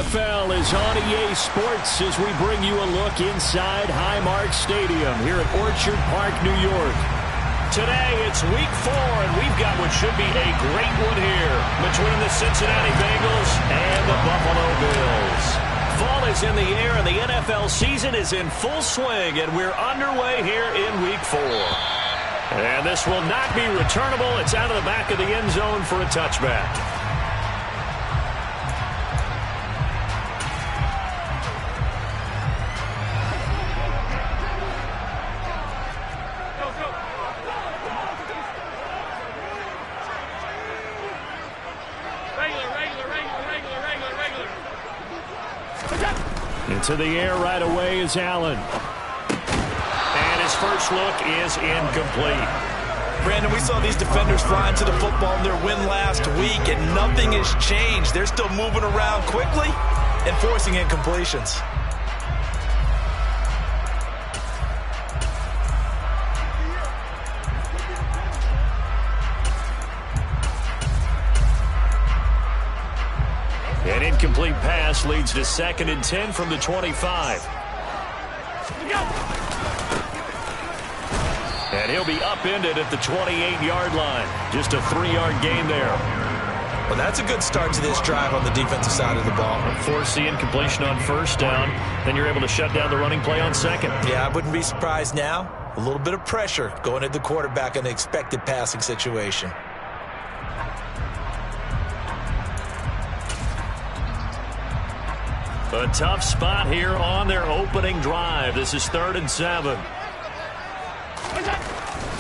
NFL is on EA Sports as we bring you a look inside Highmark Stadium here at Orchard Park, New York. Today, it's Week 4, and we've got what should be a great one here between the Cincinnati Bengals and the Buffalo Bills. Fall is in the air, and the NFL season is in full swing, and we're underway here in Week 4. And this will not be returnable. It's out of the back of the end zone for a touchback. Into the air right away is Allen. And his first look is incomplete. Brandon, we saw these defenders flying to the football in their win last week, and nothing has changed. They're still moving around quickly and forcing incompletions. An incomplete pass leads to 2nd and 10 from the 25. And he'll be upended at the 28-yard line. Just a 3-yard gain there. Well, that's a good start to this drive on the defensive side of the ball. Force the incompletion on first down. Then you're able to shut down the running play on second. Yeah, I wouldn't be surprised now. A little bit of pressure going at the quarterback in an expected passing situation. A tough spot here on their opening drive. This is 3rd and 7.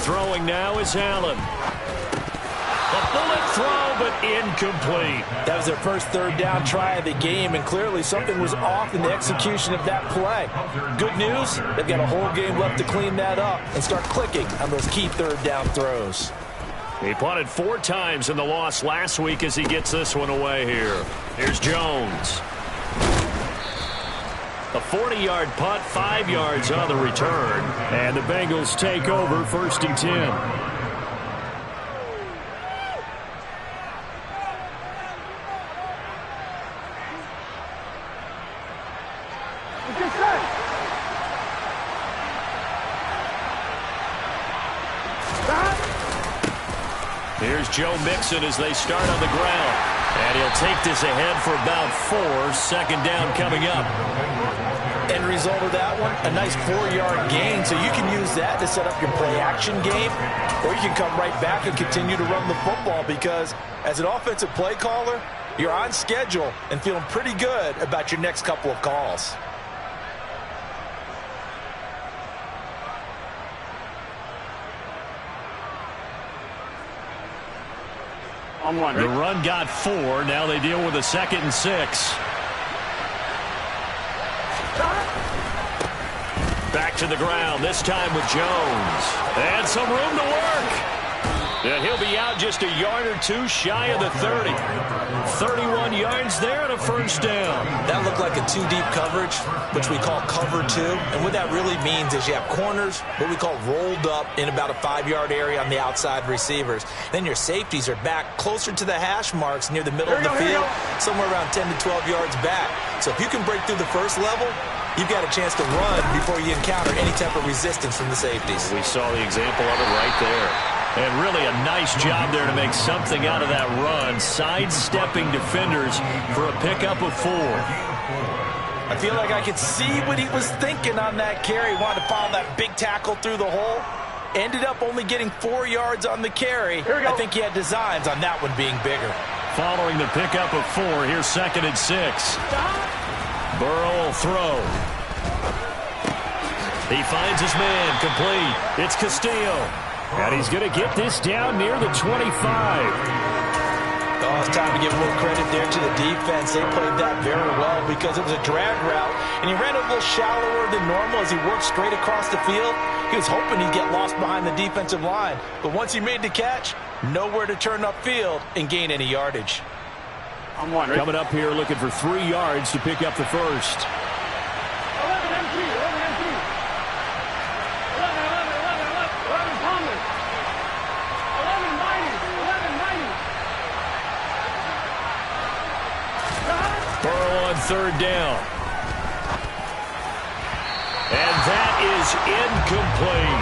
Throwing now is Allen. A bullet throw, but incomplete. That was their first 3rd down try of the game, and clearly something was off in the execution of that play. Good news, they've got a whole game left to clean that up and start clicking on those key 3rd down throws. He punted 4 times in the loss last week as he gets this one away here. Here's Jones. A 40-yard punt, 5 yards on the return. And the Bengals take over 1st and 10. Here's Joe Mixon as they start on the ground. And he'll take this ahead for about 4. 2nd down coming up. End result of that one, a nice 4-yard gain, so you can use that to set up your play-action game, or you can come right back and continue to run the football because as an offensive play caller, you're on schedule and feeling pretty good about your next couple of calls. The run got 4. Now they deal with a 2nd and 6. Back to the ground, this time with Jones. And some room to work. And he'll be out just a yard or 2 shy of the 30. 31 yards there and a 1st down. That looked like a 2-deep coverage, which we call cover 2. And what that really means is you have corners, what we call rolled up in about a 5-yard area on the outside receivers. Then your safeties are back closer to the hash marks near the middle of the field, somewhere around 10 to 12 yards back. So if you can break through the first level, you've got a chance to run before you encounter any type of resistance from the safeties. We saw the example of it right there. And really a nice job there to make something out of that run, sidestepping defenders for a pickup of 4. I feel like I could see what he was thinking on that carry. Wanted to follow that big tackle through the hole. Ended up only getting 4 yards on the carry. I think he had designs on that one being bigger. Following the pickup of 4, here's 2nd and 6. Burrow will throw. He finds his man, complete. It's Castillo. And he's going to get this down near the 25. Oh, it's time to give a little credit there to the defense. They played that very well because it was a drag route, and he ran a little shallower than normal as he worked straight across the field. He was hoping he'd get lost behind the defensive line, but once he made the catch, nowhere to turn upfield and gain any yardage. Coming up here looking for 3 yards to pick up the first. third down. And that is incomplete.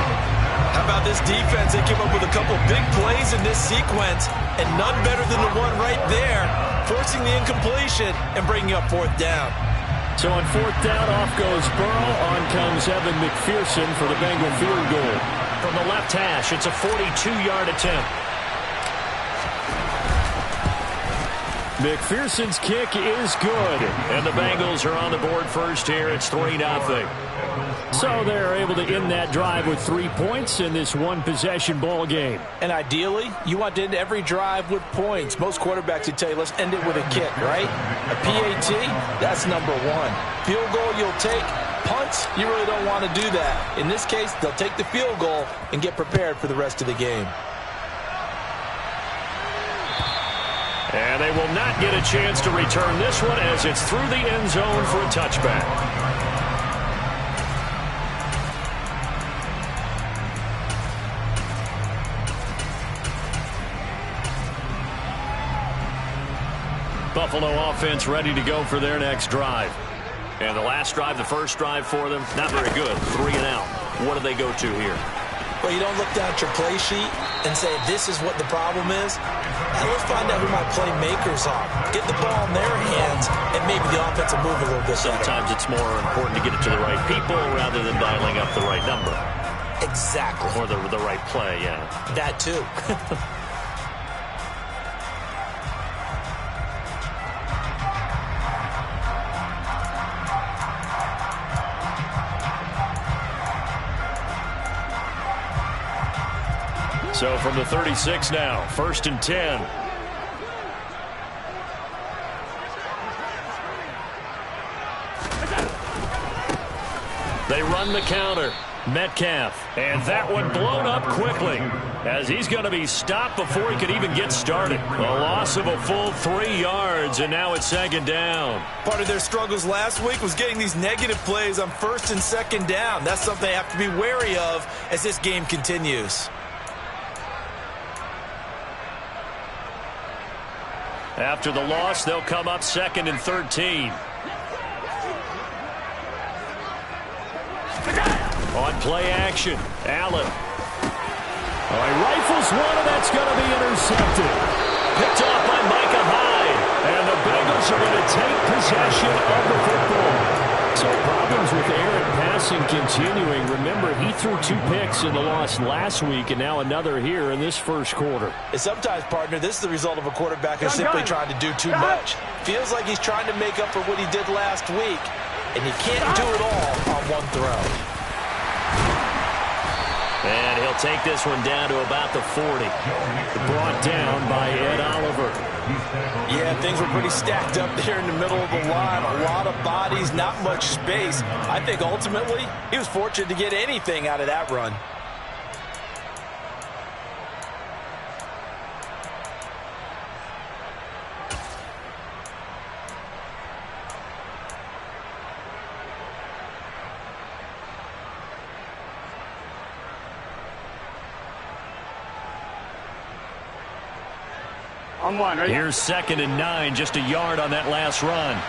How about this defense? They came up with a couple big plays in this sequence, and none better than the one right there, forcing the incompletion and bringing up fourth down. So on fourth down, off goes Burrow. On comes Evan McPherson for the Bengal field goal. From the left hash, it's a 42-yard attempt. McPherson's kick is good. And the Bengals are on the board first here. It's 3-0. So they're able to end that drive with 3 points in this one-possession ball game. And ideally, you want to end every drive with points. Most quarterbacks would tell you, let's end it with a kick, right? A PAT, that's number one. Field goal you'll take. Punts, you really don't want to do that. In this case, they'll take the field goal and get prepared for the rest of the game. And they will not get a chance to return this one as it's through the end zone for a touchback. Buffalo offense ready to go for their next drive. And the last drive, the first drive for them, not very good. 3 and out. What do they go to here? Well, you don't look down at your play sheet and say, this is what the problem is. Now, let's find out who my playmakers are. Get the ball in their hands, and maybe the offense will move a little bit better. Sometimes it's more important to get it to the right people rather than dialing up the right number. Exactly. Or the right play, yeah. That too. So from the 36 now, 1st and 10. They run the counter. Metcalf. And that one blown up quickly as he's going to be stopped before he could even get started. A loss of a full 3 yards, and now it's 2nd down. Part of their struggles last week was getting these negative plays on 1st and 2nd down. That's something they have to be wary of as this game continues. After the loss, they'll come up 2nd and 13. On play action, Allen. Oh, he rifles one, and that's going to be intercepted. Picked off by Micah Hyde. And the Bengals are going to take possession of the football. So problems with errant passing continuing. Remember, he threw 2 picks in the loss last week, and now another here in this first quarter. And sometimes, partner, this is the result of a quarterback who's simply trying to do too much. Feels like he's trying to make up for what he did last week, and he can't do it all on one throw. And he'll take this one down to about the 40. Brought down by Ed Oliver. Yeah, things were pretty stacked up there in the middle of the line. A lot of bodies, not much space. I think ultimately he was fortunate to get anything out of that run. On one, right? Here's 2nd and 9, just a yard on that last run.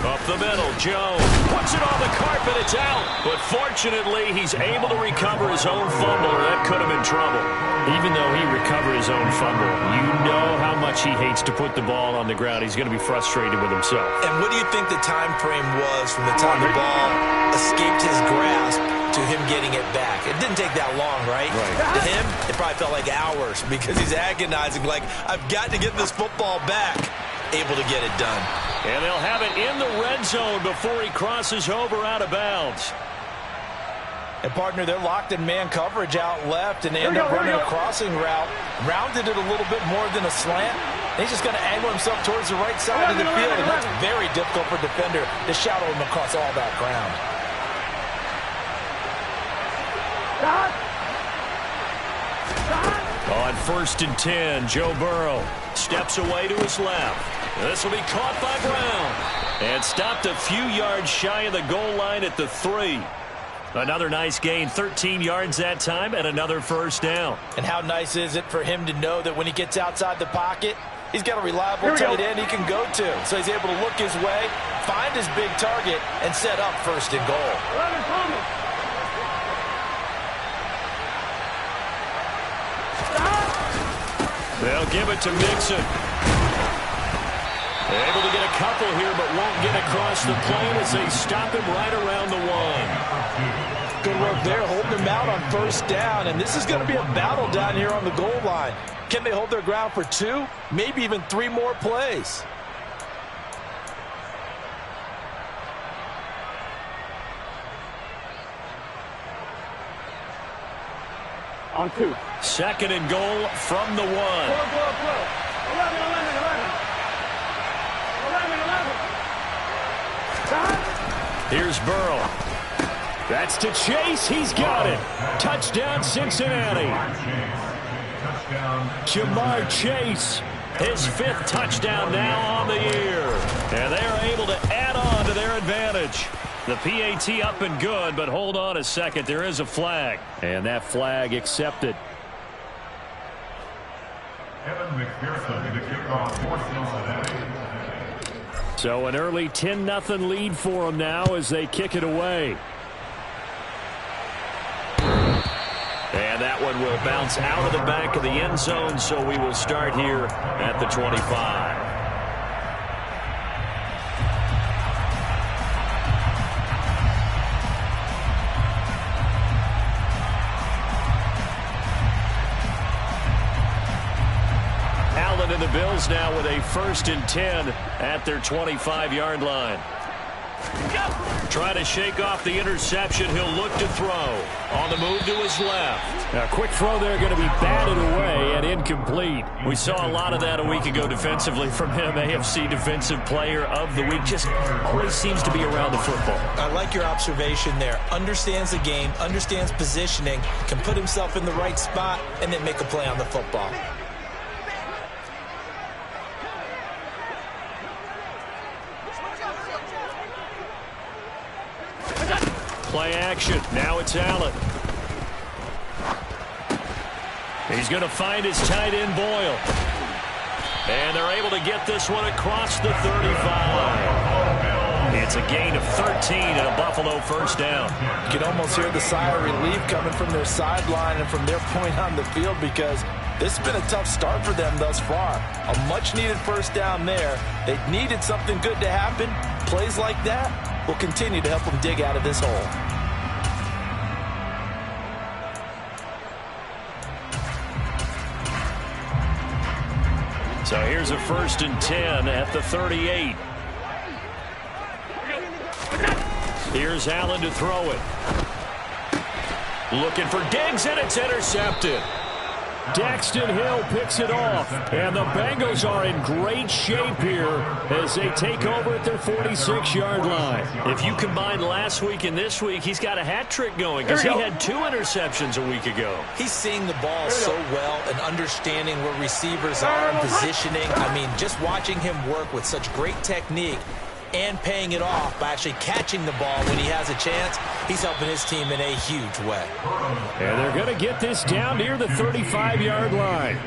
Up the middle, Jones puts it on the carpet, it's out. But fortunately, he's able to recover his own fumble, or that could have been trouble. Even though he recovered his own fumble, you know how much he hates to put the ball on the ground. He's going to be frustrated with himself. And what do you think the time frame was from the time the ball escaped his grasp to him getting it back? It didn't take that long, right? To him, it probably felt like hours because he's agonizing, like, I've got to get this football back. Able to get it done. And they'll have it in the red zone before he crosses over out of bounds. And, partner, they're locked in man coverage out left, and they end up running a crossing route. Rounded it a little bit more than a slant. And he's just going to angle himself towards the right side of the field, and that's very difficult for a defender to shadow him across all that ground. On 1st and 10, Joe Burrow steps away to his left. This will be caught by Brown and stopped a few yards shy of the goal line at the 3. Another nice gain, 13 yards that time, and another 1st down. And how nice is it for him to know that when he gets outside the pocket, He's got a reliable tight end he can go to. So he's able to look his way, find his big target, and set up first and goal. They'll give it to Mixon. Able to get a couple here, but won't get across the plane as they stop him right around the one. Good work there, holding him out on first down, and this is going to be a battle down here on the goal line. Can they hold their ground for 2, maybe even 3 more plays? On 2. Second and goal from the 1. Here's Burrow. That's to Chase. He's got it. Touchdown, Cincinnati. Jamar Chase, his 5th touchdown now on the year. And they are able to add on to their advantage. The PAT up and good, but hold on a second. There is a flag. And that flag accepted. So an early 10-0 lead for them now as they kick it away. And that one will bounce out of the back of the end zone, so we will start here at the 25. And the Bills now with a 1st and 10 at their 25-yard line. Trying to shake off the interception. He'll look to throw. On the move to his left. A quick throw there going to be batted away and incomplete. We saw a lot of that a week ago defensively from him. AFC Defensive Player of the Week. Just always seems to be around the football. I like your observation there. Understands the game, understands positioning, can put himself in the right spot, and then make a play on the football. Play action. Now it's Allen. He's going to find his tight end, Boyle. And they're able to get this one across the 35. It's a gain of 13 and a Buffalo first down. You can almost hear the sigh of relief coming from their sideline and from their point on the field because this has been a tough start for them thus far. A much-needed first down there. They needed something good to happen. Plays like that will continue to help them dig out of this hole. So here's a 1st and 10 at the 38. Here's Allen to throw it. Looking for Diggs, and it's intercepted. Daxton Hill picks it off, and the Bengals are in great shape here as they take over at their 46-yard line. If you combine last week and this week, he's got a hat trick going because he had 2 interceptions a week ago. He's seeing the ball so well and understanding where receivers are and positioning. I mean, just watching him work with such great technique and paying it off by actually catching the ball when he has a chance, he's helping his team in a huge way. And they're going to get this down near the 35-yard line.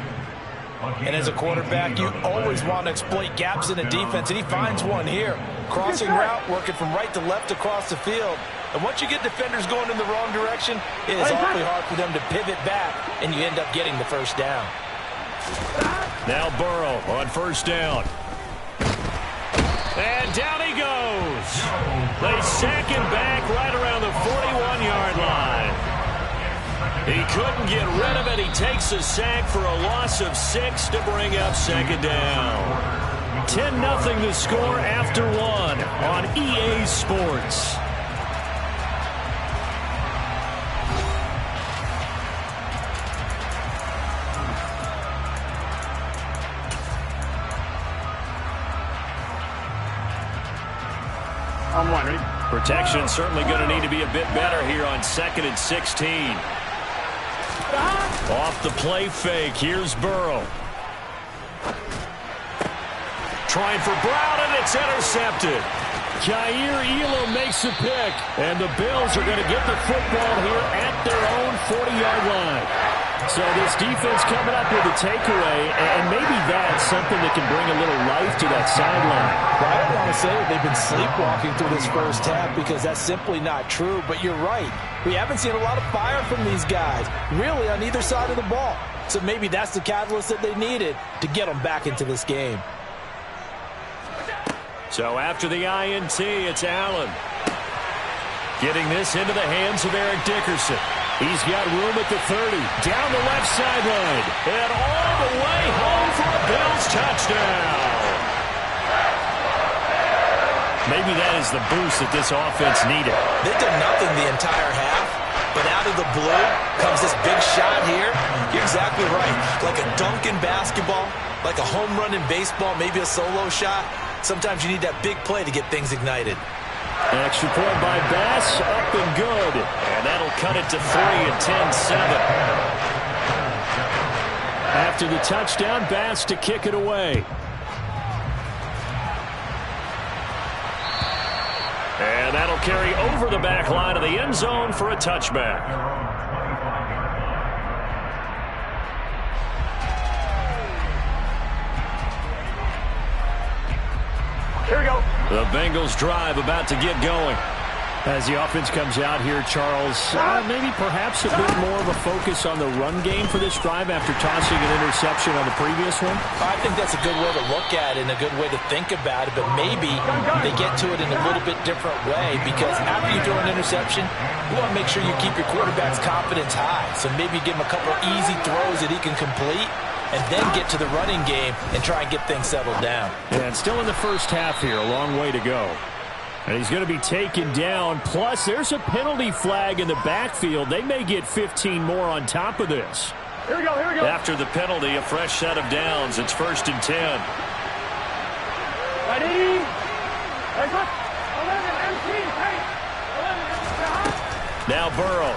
And as a quarterback, you always want to exploit gaps in the defense, and he finds one here. Crossing route, working from right to left across the field. And once you get defenders going in the wrong direction, it is awfully hard for them to pivot back, and you end up getting the first down. Now Burrow on first down. And down he goes. They sack him back right around the 41-yard line. He couldn't get rid of it. He takes a sack for a loss of 6 to bring up second down. 10-0 the score after 1 on EA Sports. On 1, ready? Protection certainly going to need to be a bit better here on 2nd and 16. Off the play fake. Here's Burrow. Trying for Brown, and it's intercepted. Jair Elam makes the pick, and the Bills are going to get the football here at their own 40-yard line. So this defense coming up with a takeaway, and maybe that's something that can bring a little life to that sideline. Well, I don't want to say that they've been sleepwalking through this first half because that's simply not true, but you're right. We haven't seen a lot of fire from these guys, really on either side of the ball. So maybe that's the catalyst that they needed to get them back into this game. So after the INT, it's Allen. Getting this into the hands of Eric Dickerson. He's got room at the 30, down the left sideline, and all the way home for a Bills touchdown. Maybe that is the boost that this offense needed. They did nothing the entire half, but out of the blue comes this big shot here. You're exactly right. Like a dunk in basketball, like a home run in baseball, maybe a solo shot. Sometimes you need that big play to get things ignited. An extra point by Bass, up and good. And that'll cut it to 3 at 10-7. After the touchdown, Bass to kick it away. And that'll carry over the back line of the end zone for a touchback. Here we go. The Bengals drive about to get going. As the offense comes out here, Charles, maybe perhaps a bit more of a focus on the run game for this drive after tossing an interception on the previous one? I think that's a good way to look at it and a good way to think about it, but maybe they get to it in a little bit different way because after you throw an interception, you want to make sure you keep your quarterback's confidence high. So maybe give him a couple easy throws that he can complete and then get to the running game and try and get things settled down. And still in the first half here, a long way to go. And he's going to be taken down. Plus, there's a penalty flag in the backfield. They may get 15 more on top of this. Here we go, here we go. After the penalty, a fresh set of downs. It's 1st and 10. Ready? Hey, look. 11, 18, hey. 11, Now Burrow.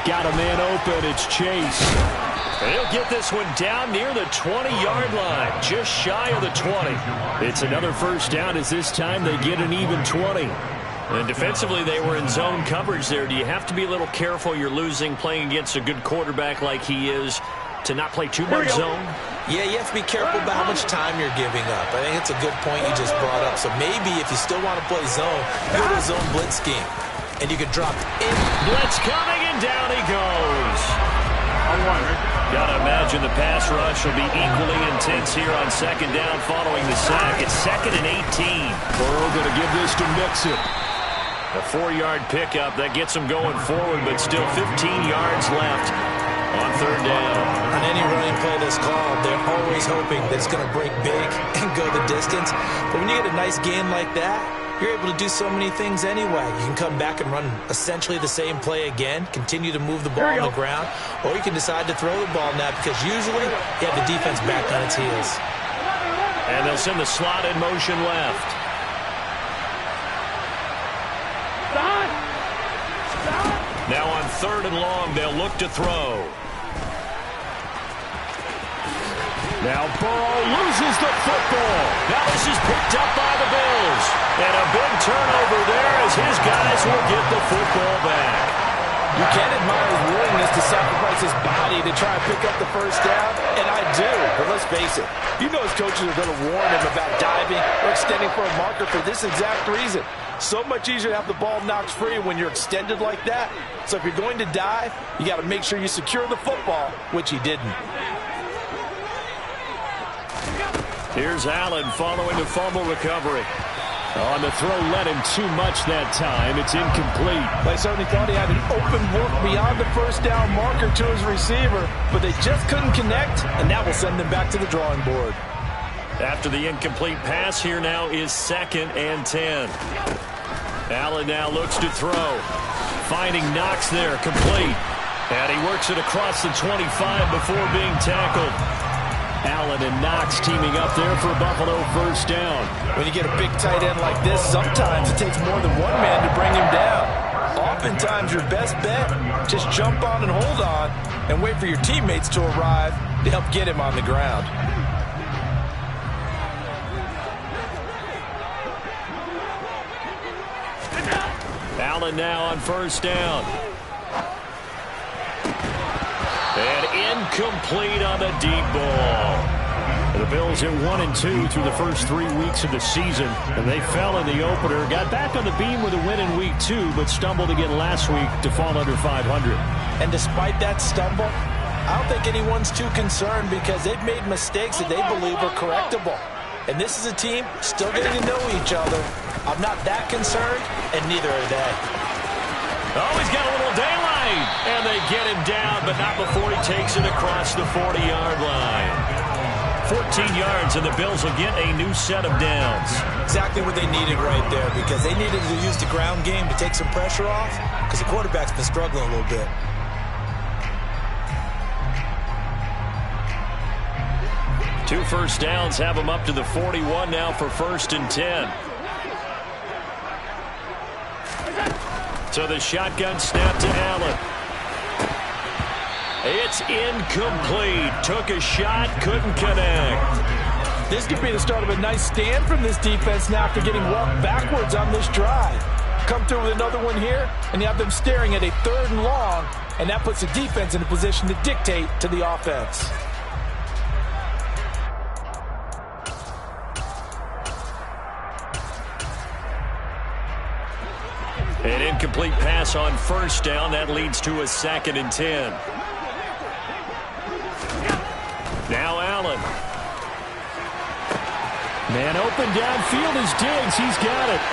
Got a man open. It's Chase. He'll get this one down near the 20-yard line, just shy of the 20. It's another first down as this time they get an even 20. And defensively, they were in zone coverage there. Do you have to be a little careful? You're losing playing against a good quarterback like he is to not play too much zone? Yeah, you have to be careful about how much time you're giving up. I think it's a good point you just brought up. So maybe if you still want to play zone, go to a zone blitz scheme. And you can drop in. Blitz coming, and down he goes. Gotta imagine the pass rush will be equally intense here on 2nd down following the sack. It's 2nd and 18. Burrow gonna give this to Mixon. A 4-yard pickup that gets him going forward, but still 15 yards left on 3rd down. On any running play that's called, they're always hoping that it's gonna break big and go the distance. But when you get a nice gain like that, you're able to do so many things anyway. You can come back and run essentially the same play again, continue to move the ball on the ground, or you can decide to throw the ball now because usually you have the defense back on its heels. And they'll send the slot in motion left. Now on 3rd and long, they'll look to throw. Now Burrow loses the football. Now this is picked up by the Bills. And a big turnover there as his guys will get the football back. You can admire his willingness to sacrifice his body to try and pick up the first down, and I do. But let's face it, you know his coaches are going to warn him about diving or extending for a marker for this exact reason. So much easier to have the ball knocked free when you're extended like that. So if you're going to dive, you got to make sure you secure the football, which he didn't. Here's Allen following the fumble recovery. On the throw, led him too much that time. It's incomplete. They certainly thought he had an open look beyond the first down marker to his receiver, but they just couldn't connect, and that will send them back to the drawing board. After the incomplete pass, here now is 2nd and 10. Allen now looks to throw. Finding Knox there, complete. And he works it across the 25 before being tackled. Allen and Knox teaming up there for a Buffalo first down. When you get a big tight end like this, sometimes it takes more than one man to bring him down. Oftentimes, your best bet, just jump on and hold on and wait for your teammates to arrive to help get him on the ground. Allen Allen now on first down. And incomplete on the deep ball. The Bills hit 1-2 through the first 3 weeks of the season, and they fell in the opener. Got back on the beam with a win in week 2, but stumbled again last week to fall under 500. And despite that stumble, I don't think anyone's too concerned because they've made mistakes that they believe are correctable. And this is a team still getting to know each other. I'm not that concerned, and neither are they. Oh, he's got a little daylight. And they get him down, but not before he takes it across the 40-yard line. 14 yards, and the Bills will get a new set of downs. Exactly what they needed right there, because they needed to use the ground game to take some pressure off, because the quarterback's been struggling a little bit. Two first downs have them up to the 41 now for 1st and 10. So the shotgun snap to Allen. It's incomplete. Took a shot, couldn't connect. This could be the start of a nice stand from this defense now after getting walked backwards on this drive. Come through with another one here, and you have them staring at a 3rd and long, and that puts the defense in a position to dictate to the offense. An incomplete pass on first down. That leads to a 2nd and 10. Now Allen. Man open downfield is Diggs. He's got it.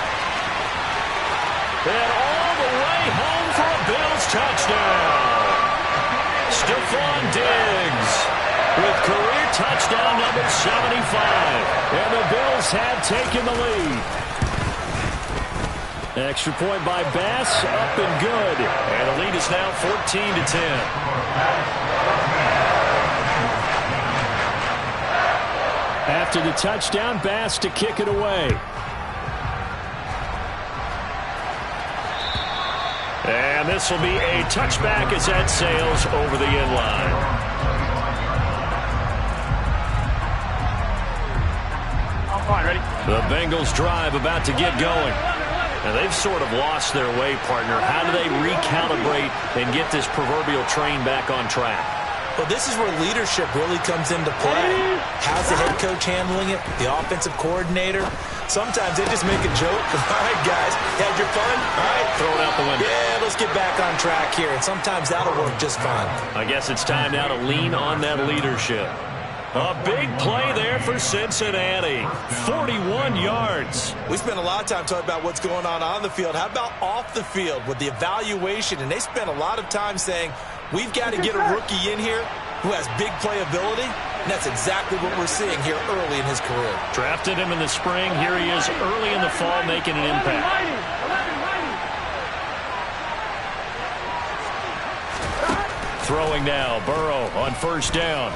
And all the way home for a Bills touchdown. Stephon Diggs with career touchdown number 75. And the Bills have taken the lead. Extra point by Bass, up and good. And the lead is now 14-10. After the touchdown, Bass to kick it away. And this will be a touchback as that sails over the end line. I'm fine, ready? The Bengals drive about to get going. Now, they've sort of lost their way, partner. How do they recalibrate and get this proverbial train back on track? Well, this is where leadership really comes into play. How's the head coach handling it? The offensive coordinator? Sometimes they just make a joke. All right, guys, had your fun? All right. Throw it out the window. Yeah, let's get back on track here. And sometimes that'll work just fine. I guess it's time now to lean on that leadership. A big play there for Cincinnati. 41 yards. We spent a lot of time talking about what's going on the field. How about off the field with the evaluation? And they spent a lot of time saying, we've got to get a rookie in here who has big playability. And that's exactly what we're seeing here early in his career. Drafted him in the spring. Here he is early in the fall making an impact. Throwing now. Burrow on first down.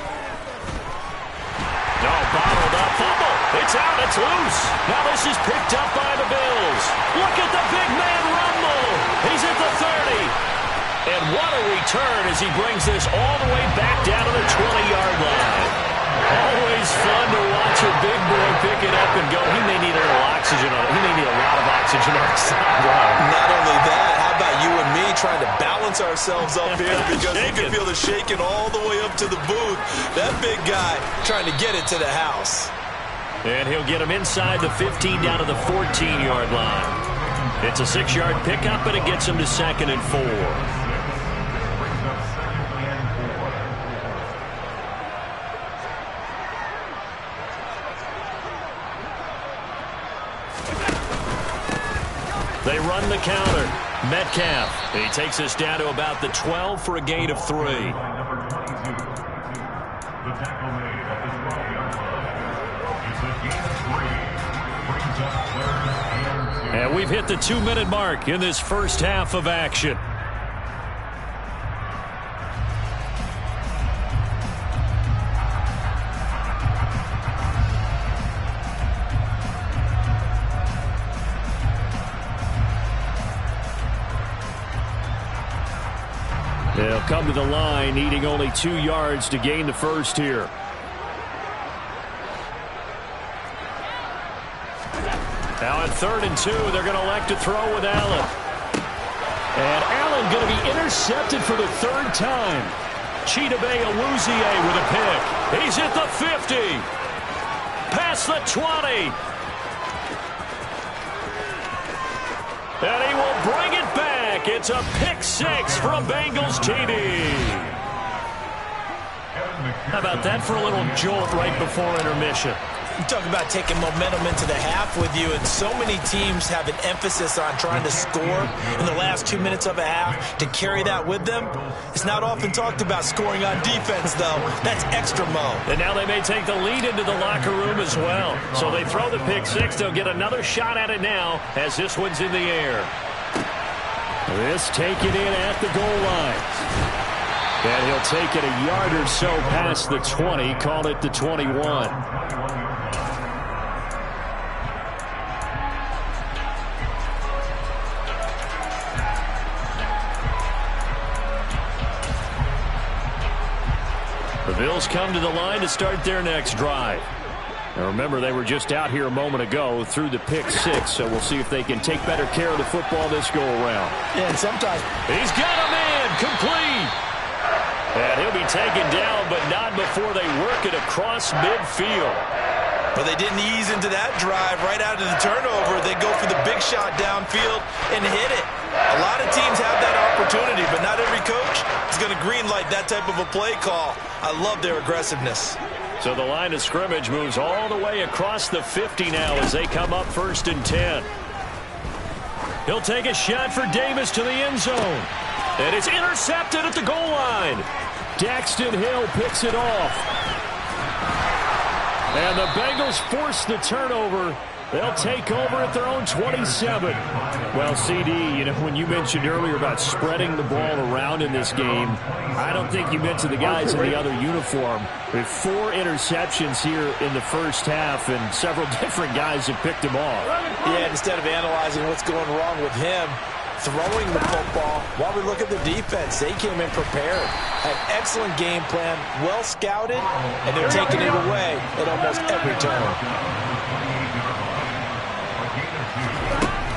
No, bottled up. Fumble. It's out. It's loose. Now this is picked up by the Bills. Look at the big man rumble. He's at the 30. And what a return as he brings this all the way back down to the 20-yard line. Always fun to watch a big boy pick it up and go. He may need a little oxygen on it. He may need a lot of oxygen on the sideline. Not only that, how about you and me trying to balance ourselves up here because you can feel the shaking all the way up to the booth. That big guy trying to get it to the house. And he'll get him inside the 15 down to the 14-yard line. It's a 6-yard pickup, and it gets him to 2nd and 4. They run the counter. Metcalf. He takes us down to about the 12 for a gain of 3. And we've hit the 2-minute mark in this first half of action. They'll come to the line, needing only 2 yards to gain the first here. Now at 3rd and 2, they're going to elect to throw with Allen. And Allen going to be intercepted for the third time. Chidobe Awuzie with a pick. He's at the 50. Past the 20. And he will bring it back. It's a pick six from Bengals TD. How about that for a little jolt right before intermission? You talk about taking momentum into the half with you, and so many teams have an emphasis on trying to score in the last 2 minutes of a half to carry that with them. It's not often talked about scoring on defense, though. That's extra mode. And now they may take the lead into the locker room as well. So they throw the pick six. They'll get another shot at it now as this one's in the air. This taken in at the goal line. And he'll take it a yard or so past the 20, call it the 21. The Bills come to the line to start their next drive. Now remember, they were just out here a moment ago through the pick six, so we'll see if they can take better care of the football this go-around. Yeah, and sometimes he's got a man complete. And he'll be taken down, but not before they work it across midfield. But they didn't ease into that drive right out of the turnover. They go for the big shot downfield and hit it. A lot of teams have that opportunity, but not every coach is going to greenlight that type of a play call. I love their aggressiveness. So the line of scrimmage moves all the way across the 50 now as they come up 1st and 10. He'll take a shot for Davis to the end zone. And it's intercepted at the goal line. Daxton Hill picks it off. And the Bengals force the turnover. They'll take over at their own 27. Well, CD, you know, when you mentioned earlier about spreading the ball around in this game, I don't think you mentioned the guys in the other uniform. With 4 interceptions here in the first half, and several different guys have picked them off. Yeah, instead of analyzing what's going wrong with him, throwing the football, while we look at the defense, they came in prepared. Had excellent game plan, well scouted, and they're taking it away at almost every turn.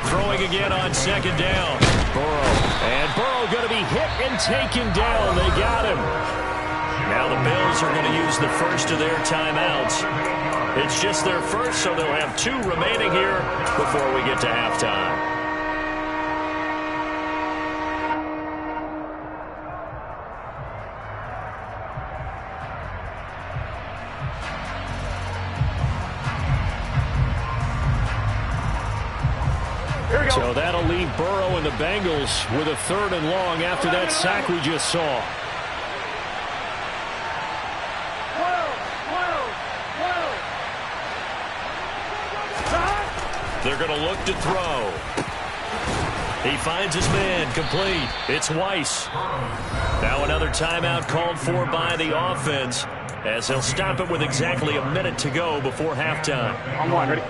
Throwing again on 2nd down. Burrow. And Burrow going to be hit and taken down. They got him. Now the Bills are going to use the first of their timeouts. It's just their first, so they'll have 2 remaining here before we get to halftime. So that'll leave Burrow and the Bengals with a 3rd and long after that sack we just saw. They're going to look to throw. He finds his man complete. It's Weiss. Now another timeout called for by the offense as they'll stop it with exactly a minute to go before halftime. On one, ready?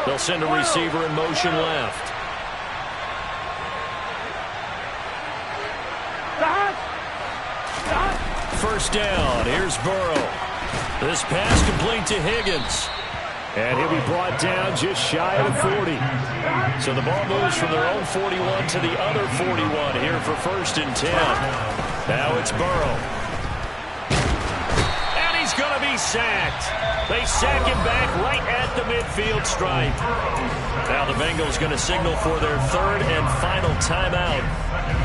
They'll send a receiver in motion left. First down. Here's Burrow. This pass complete to Higgins. And he'll be brought down just shy of the 40. So the ball moves from their own 41 to the other 41 here for 1st and 10. Now it's Burrow. And he's going to be sacked. They sack him back right at the midfield stripe. Now the Bengals going to signal for their 3rd and final timeout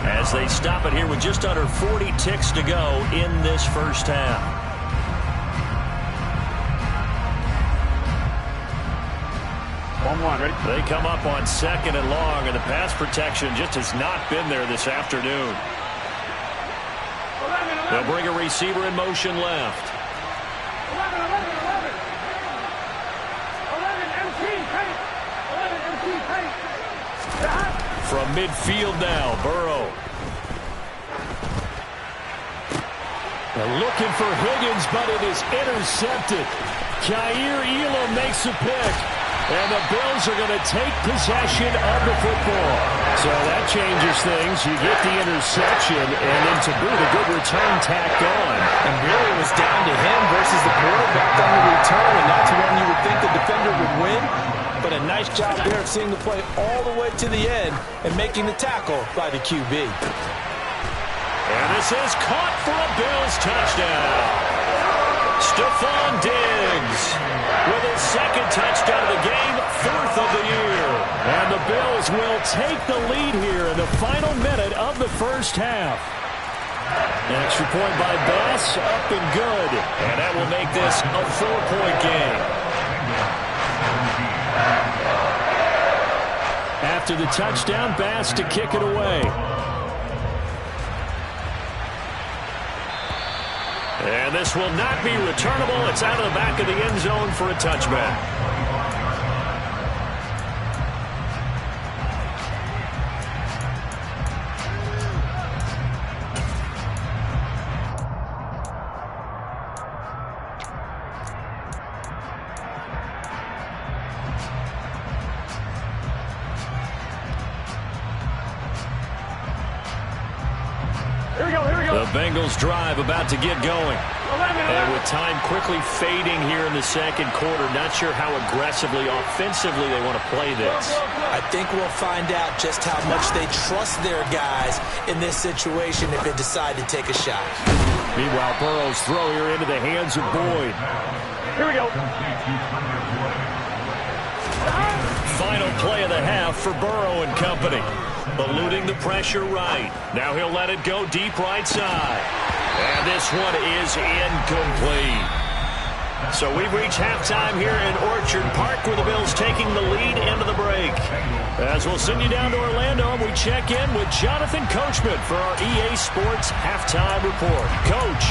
as they stop it here with just under 40 ticks to go in this first half. On, ready? They come up on 2nd and long, and the pass protection just has not been there this afternoon. They'll bring a receiver in motion left. 11 MT, From midfield now, Burrow. They're looking for Higgins, but it is intercepted. Kaiir Elam makes a pick. And the Bills are going to take possession of the football. So that changes things. You get the interception, and then to boot, a good return tacked on. And really it was down to him versus the quarterback on the return, and that's one you would think the defender would win. But a nice job there of seeing the play all the way to the end and making the tackle by the QB. And this is caught for a Bills touchdown. Stephon Diggs with his second touchdown of the game, 4th of the year. And the Bills will take the lead here in the final minute of the first half. An extra point by Bass, up and good. And that will make this a 4-point game. After the touchdown, Bass to kick it away. And this will not be returnable. It's out of the back of the end zone for a touchback. The Bengals drive about to get going. And with time quickly fading here in the second quarter, not sure how aggressively, offensively they want to play this. I think we'll find out just how much they trust their guys in this situation if they decide to take a shot. Meanwhile, Burrow's throw here into the hands of Boyd. Here we go. Final play of the half for Burrow and company. Eluding the pressure right. Now he'll let it go deep right side. And this one is incomplete. So we've reached halftime here in Orchard Park with the Bills taking the lead into the break. As we'll send you down to Orlando, we check in with Jonathan Coachman for our EA Sports Halftime Report. Coach.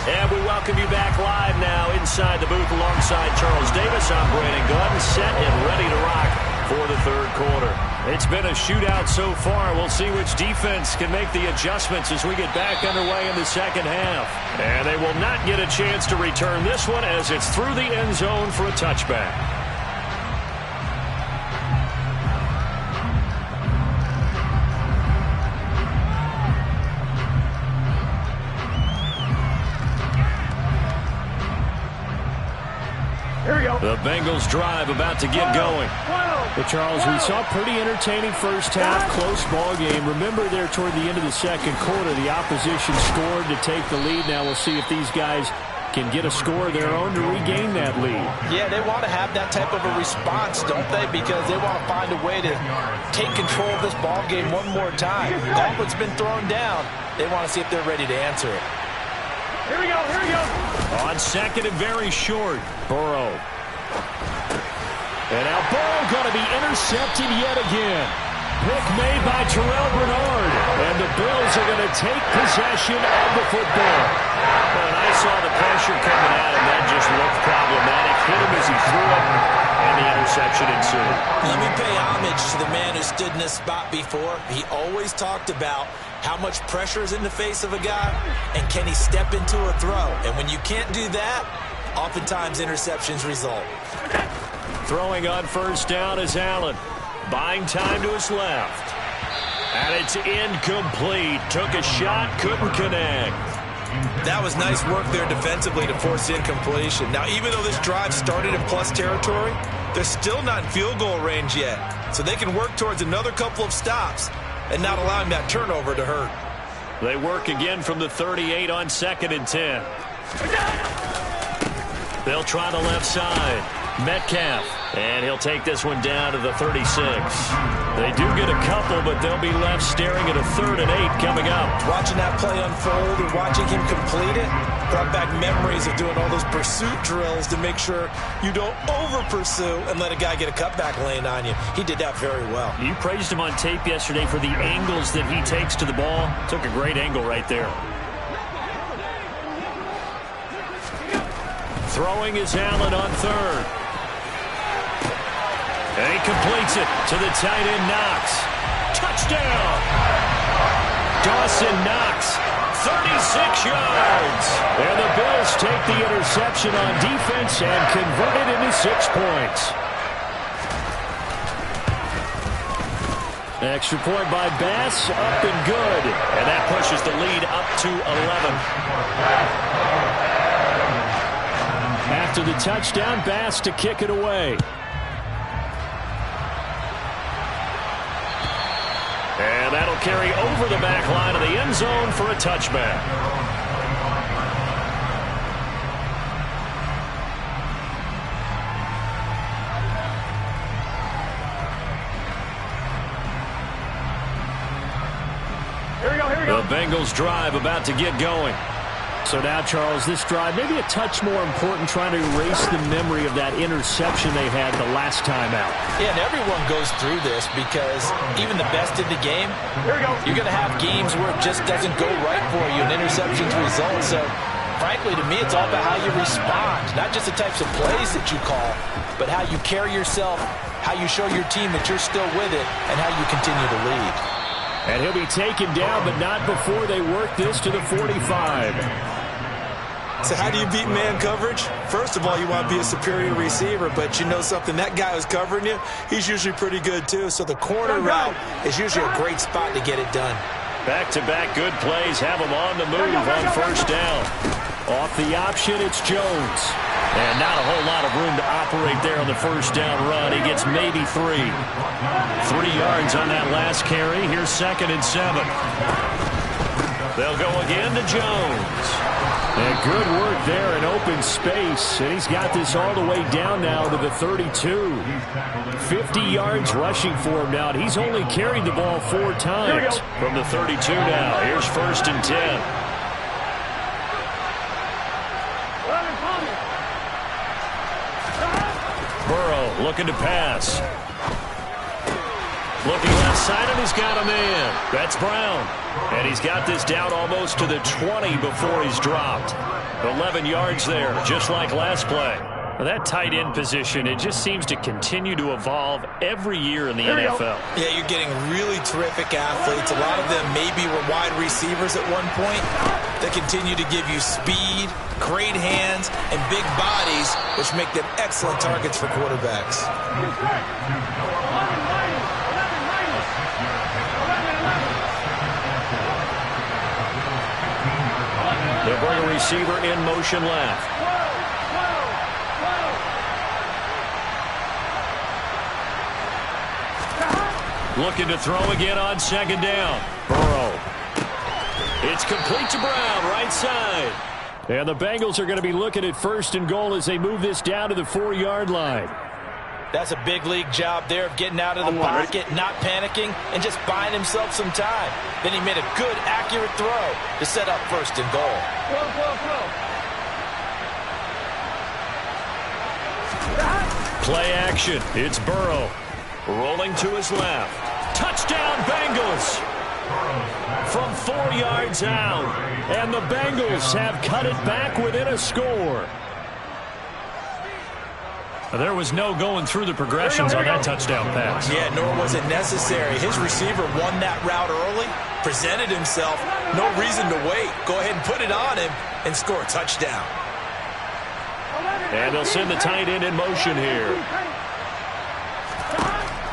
And we welcome you back live now inside the booth alongside Charles Davis. I'm Brandon Gunn, set and ready to rock for the third quarter. It's been a shootout so far. We'll see which defense can make the adjustments as we get back underway in the second half. And they will not get a chance to return this one as it's through the end zone for a touchback. The Bengals drive about to get going. Well, Charles, we saw a pretty entertaining first half, close ball game. Remember there toward the end of the second quarter, the opposition scored to take the lead. Now we'll see if these guys can get a score of their own to regain that lead. Yeah, they want to have that type of a response, don't they? Because they want to find a way to take control of this ball game one more time. Gauntlet's been thrown down. They want to see if they're ready to answer it. here we go, here we go. On second and very short, Burrow. And now Burrow going to be intercepted yet again. Pick made by Terrell Bernard. And the Bills are going to take possession of the football. And I saw the pressure coming at him. That just looked problematic. Hit him as he threw it, and the interception ensued. Let me pay homage to the man who stood in this spot before. He always talked about how much pressure is in the face of a guy, and can he step into a throw. And when you can't do that, oftentimes interceptions result. Throwing on first down is Allen. Buying time to his left. And it's incomplete. Took a shot, couldn't connect. That was nice work there defensively to force incompletion. Now, even though this drive started in plus territory, they're still not in field goal range yet. So they can work towards another couple of stops and not allowing that turnover to hurt. They work again from the 38 on 2nd and 10. They'll try the left side. Metcalf, and he'll take this one down to the 36. They do get a couple, but they'll be left staring at a 3rd and 8 coming up. Watching that play unfold and watching him complete it brought back memories of doing all those pursuit drills to make sure you don't over-pursue and let a guy get a cutback lane on you. He did that very well. You praised him on tape yesterday for the angles that he takes to the ball. Took a great angle right there. Throwing is Allen on 3rd. And he completes it to the tight end, Knox. Touchdown! Dawson Knox, 36 yards. And the Bills take the interception on defense and convert it into 6 points. Extra point by Bass, up and good. And that pushes the lead up to 11. After the touchdown, Bass to kick it away. And that'll carry over the back line of the end zone for a touchback. The Bengals drive about to get going. So now, Charles, this drive maybe a touch more important, trying to erase the memory of that interception they had the last time out. Yeah, and everyone goes through this because even the best in the game, you're going to have games where it just doesn't go right for you, and interceptions result. So, frankly, to me, it's all about how you respond, not just the types of plays that you call, but how you carry yourself, how you show your team that you're still with it, and how you continue to lead. And he'll be taken down, but not before they work this to the 45. So how do you beat man coverage? First of all, you want to be a superior receiver, but you know something, that guy who's covering you, he's usually pretty good too. So the corner route is usually a great spot to get it done. Back-to-back good plays have him on the move on first down. Off the option, it's Jones. And not a whole lot of room to operate there on the first down run. He gets maybe 3. 3 yards on that last carry. Here's 2nd and 7. They'll go again to Jones. And good work there in open space. And he's got this all the way down now to the 32. 50 yards rushing for him now. And he's only carried the ball 4 times from the 32 now. Here's 1st and 10. Burrow looking to pass. Looking left side, and he's got a man. That's Brown. And he's got this down almost to the 20 before he's dropped. 11 yards there, just like last play. Well, that tight end position, it just seems to continue to evolve every year in the NFL. Yeah, you're getting really terrific athletes. A lot of them maybe were wide receivers at one point. They continue to give you speed, great hands, and big bodies, which make them excellent targets for quarterbacks. They bring a receiver in motion left. Looking to throw again on 2nd down. Burrow. It's complete to Brown, right side. And the Bengals are going to be looking at 1st and goal as they move this down to the 4-yard line. That's a big league job there of getting out of the pocket, not panicking, and just buying himself some time. Then he made a good, accurate throw to set up 1st and goal. Play action. It's Burrow. Rolling to his left. Touchdown, Bengals! From 4 yards out. And the Bengals have cut it back within a score. There was no going through the progressions on that touchdown pass. Yeah, nor was it necessary. His receiver won that route early, presented himself, no reason to wait. Go ahead and put it on him and score a touchdown. And they'll send the tight end in motion here.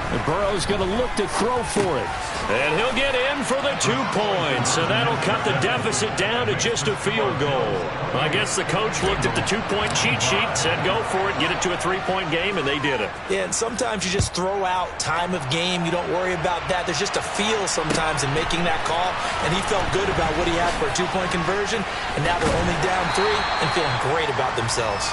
And Burrow's going to look to throw for it. And he'll get in for the 2 points. So that'll cut the deficit down to just a field goal. Well, I guess the coach looked at the 2-point cheat sheet, said go for it, get it to a 3-point game, and they did it. Yeah, and sometimes you just throw out time of game. You don't worry about that. There's just a feel sometimes in making that call. And he felt good about what he had for a 2-point conversion. And now they're only down 3 and feeling great about themselves.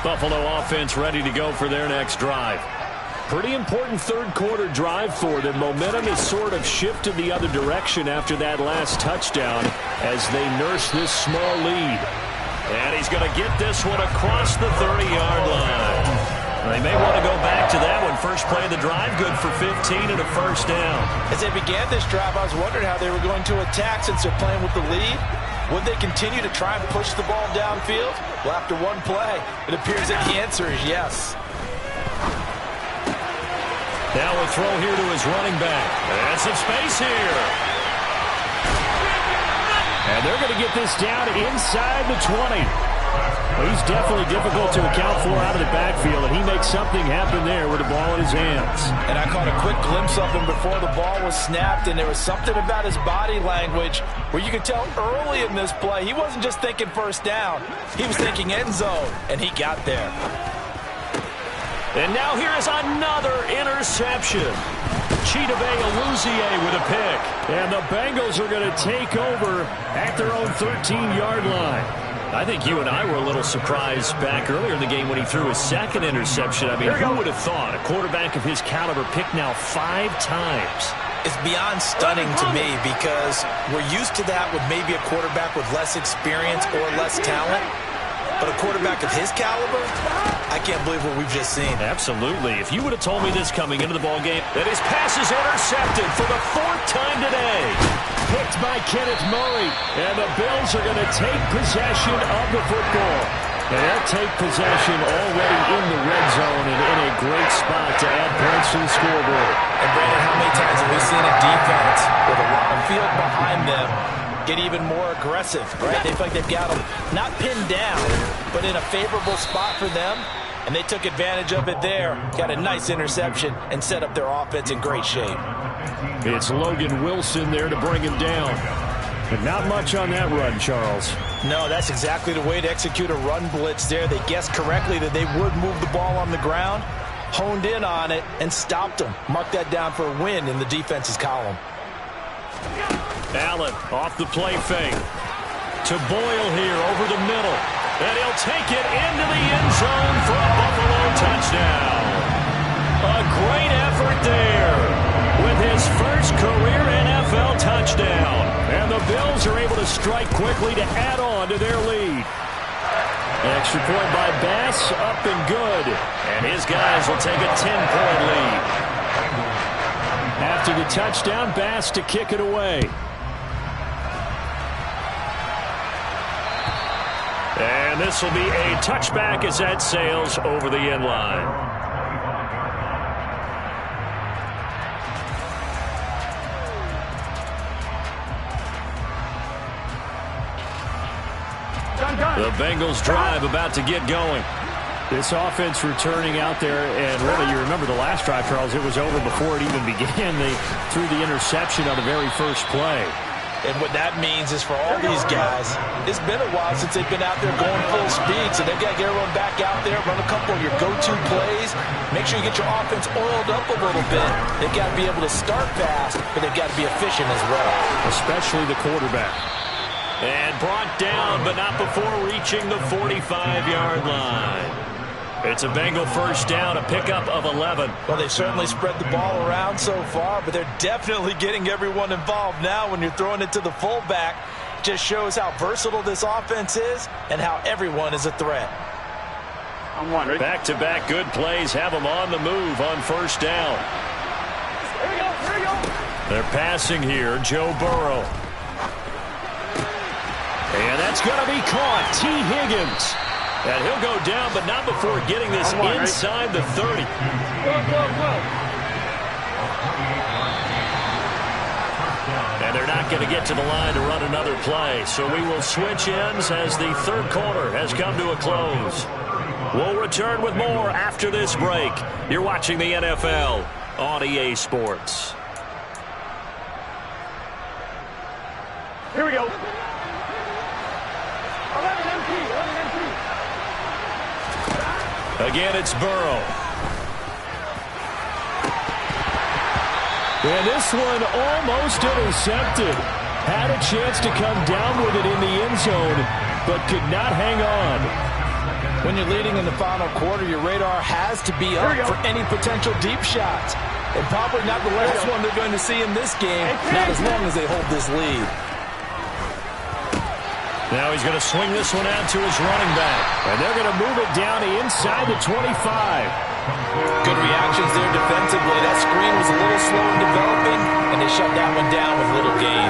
Buffalo offense ready to go for their next drive. Pretty important 3rd quarter drive for them. Momentum has sort of shifted the other direction after that last touchdown as they nurse this small lead. And he's going to get this one across the 30-yard line. They may want to go back to that one. First play of the drive, good for 15 and a 1st down. As they began this drive, I was wondering how they were going to attack since they're playing with the lead. Would they continue to try and push the ball downfield? Well, after one play, it appears that the answer is yes. Now a throw here to his running back. And some space here. And they're going to get this down inside the 20. Well, he's definitely difficult to account for out of the backfield, and he makes something happen there with the ball in his hands. And I caught a quick glimpse of him before the ball was snapped, and there was something about his body language where you could tell early in this play he wasn't just thinking first down. He was thinking end zone, and he got there. And now here is another interception. Chidobe Awuzie with a pick. And the Bengals are going to take over at their own 13-yard line. I think you and I were a little surprised back earlier in the game when he threw his second interception. I mean, who would have thought a quarterback of his caliber picked now 5 times? It's beyond stunning to me because we're used to that with maybe a quarterback with less experience or less talent. But a quarterback of his caliber, I can't believe what we've just seen. Absolutely. If you would have told me this coming into the ballgame, that his pass is intercepted for the 4th time today. Picked by Kenneth Murray. And the Bills are going to take possession of the football. And they'll take possession already in the red zone and in a great spot to add points to the scoreboard. And Brandon, how many times have we seen a defense with a lot of field behind them get even more aggressive, right? They feel like they've got them not pinned down, but in a favorable spot for them, and they took advantage of it there. Got a nice interception and set up their offense in great shape. It's Logan Wilson there to bring him down. But not much on that run, Charles. No, that's exactly the way to execute a run blitz there. They guessed correctly that they would move the ball on the ground, honed in on it, and stopped them. Mark that down for a win in the defense's column. Allen off the play fake. To Boyle here over the middle. And he'll take it into the end zone for a Buffalo touchdown. A great effort there with his first career NFL touchdown. And the Bills are able to strike quickly to add on to their lead. Extra point by Bass, up and good. And his guys will take a 10-point lead. After the touchdown, Bass to kick it away. And this will be a touchback as that sails over the end line. The Bengals drive about to get going. This offense returning out there, and really, you remember the last drive, Charles, it was over before it even began. They threw the interception on the very first play. And what that means is for all these guys, it's been a while since they've been out there going full speed, so they've got to get everyone back out there, run a couple of your go-to plays, make sure you get your offense oiled up a little bit. They've got to be able to start fast, but they've got to be efficient as well. Especially the quarterback. And brought down, but not before reaching the 45-yard line. It's a Bengal first down, a pickup of 11. Well, they've certainly spread the ball around so far, but they're definitely getting everyone involved now when you're throwing it to the fullback. Just shows how versatile this offense is and how everyone is a threat. Back-to-back good plays have them on the move on first down. Here we go, here we go. They're passing here, Joe Burrow. And that's going to be caught. T. Higgins. And he'll go down, but not before getting this inside the 30. And they're not going to get to the line to run another play. So we will switch ends as the third quarter has come to a close. We'll return with more after this break. You're watching the NFL on EA Sports. Here we go. 11 empty, 11 empty. Again, it's Burrow. And this one almost intercepted. Had a chance to come down with it in the end zone, but could not hang on. When you're leading in the final quarter, your radar has to be up for any potential deep shots. And probably not the last one they're going to see in this game, not as long as they hold this lead. Now he's going to swing this one out to his running back. And they're going to move it down inside the 25. Good reactions there defensively. That screen was a little slow in developing, and they shut that one down with little gain.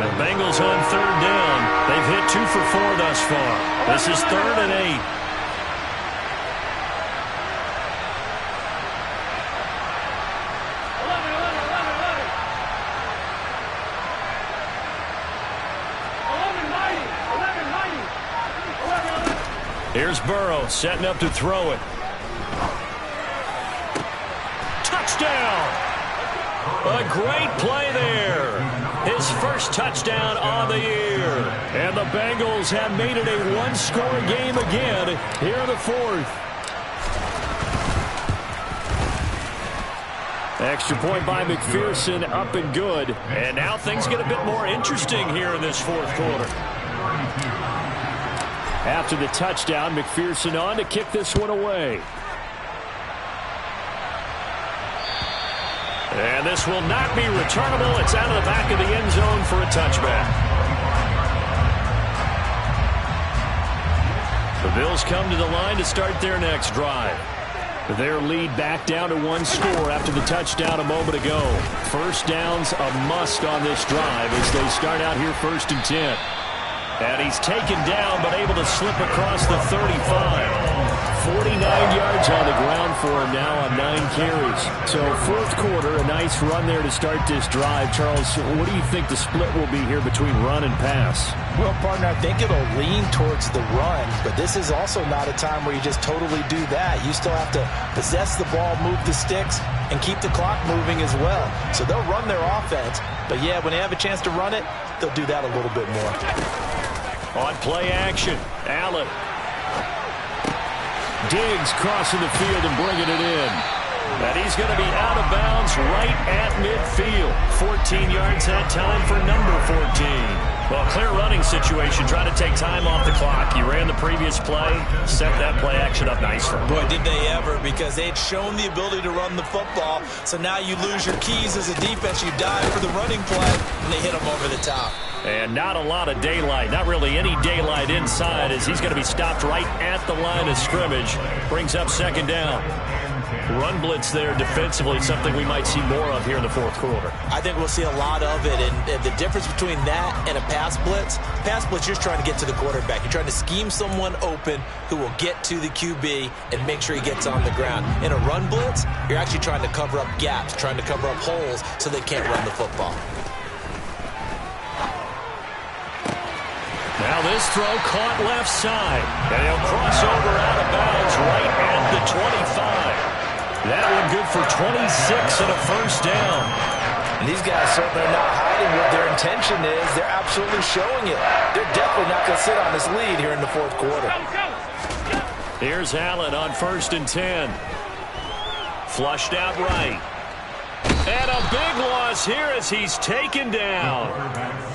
The Bengals on third down. They've hit 2 for 4 thus far. This is 3rd and 8. Here's Burrow setting up to throw it. Touchdown! A great play there. His first touchdown on the year. And the Bengals have made it a one-score game again here in the fourth. Extra point by McPherson, up and good. And now things get a bit more interesting here in this fourth quarter. After the touchdown, McPherson on to kick this one away. And this will not be returnable. It's out of the back of the end zone for a touchback. The Bills come to the line to start their next drive. Their lead back down to one score after the touchdown a moment ago. First down's a must on this drive as they start out here 1st and 10. And he's taken down but able to slip across the 35. 49 yards on the ground for him now on 9 carries. So fourth quarter, a nice run there to start this drive. Charles, what do you think the split will be here between run and pass? Well, partner, I think it'll lean towards the run, but this is also not a time where you just totally do that. You still have to possess the ball, move the sticks, and keep the clock moving as well. So they'll run their offense, but yeah, when they have a chance to run it, they'll do that a little bit more. On play action, Allen. Diggs crossing the field and bringing it in. And he's going to be out of bounds right at midfield. 14 yards that time for number 14. Well, clear running situation, trying to take time off the clock. You ran the previous play, set that play action up nicely. Boy, did they ever, because they'd shown the ability to run the football. So now you lose your keys as a defense. You dive for the running play, and they hit them over the top. And not a lot of daylight, not really any daylight inside as he's going to be stopped right at the line of scrimmage. Brings up 2nd down. Run blitz there defensively, something we might see more of here in the fourth quarter. I think we'll see a lot of it, and the difference between that and a pass blitz, you're trying to get to the quarterback. You're trying to scheme someone open who will get to the QB and make sure he gets on the ground. In a run blitz, you're actually trying to cover up gaps, trying to cover up holes so they can't run the football. Now this throw caught left side, and he'll cross over out of bounds right at the 25. That one good for 26 and a first down. And these guys certainly are not hiding what their intention is. They're absolutely showing it. They're definitely not going to sit on this lead here in the fourth quarter. Here's Allen on 1st and 10. Flushed out right. And a big loss here as he's taken down.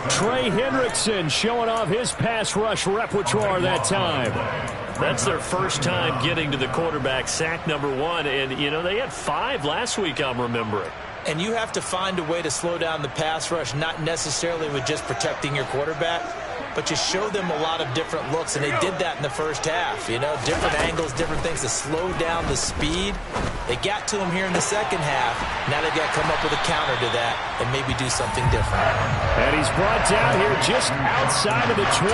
Trey Hendrickson showing off his pass rush repertoire that time. That's their first time getting to the quarterback, sack number 1. And, you know, they had 5 last week, I'm remembering. And you have to find a way to slow down the pass rush, not necessarily with just protecting your quarterback, but you show them a lot of different looks, and they did that in the first half. You know, different angles, different things to slow down the speed. They got to him here in the second half. Now they've got to come up with a counter to that and maybe do something different. And he's brought down here just outside of the 20.